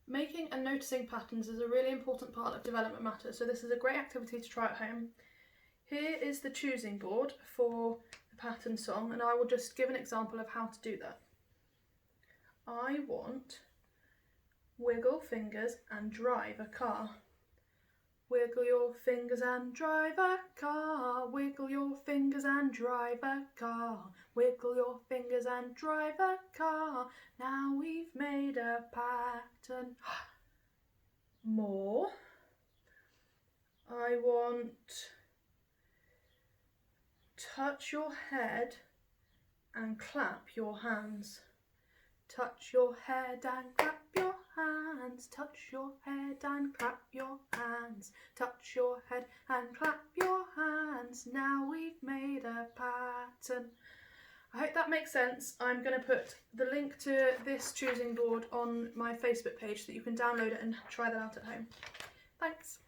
Making and noticing patterns is a really important part of development matter, so this is a great activity to try at home. Here is the choosing board for the pattern song, and I will just give an example of how to do that. I want wiggle fingers and drive a car. Wiggle your fingers and drive a car. Wiggle your fingers and drive a car. Wiggle your fingers and drive a car. Now we've made a pattern. More. I want touch your head and clap your hands. Touch your head and clap your hands. Touch your head and clap your hands. Touch your head and clap your hands. Now we've made a pattern. I hope that makes sense. I'm going to put the link to this choosing board on my Facebook page so that you can download it and try that out at home. Thanks.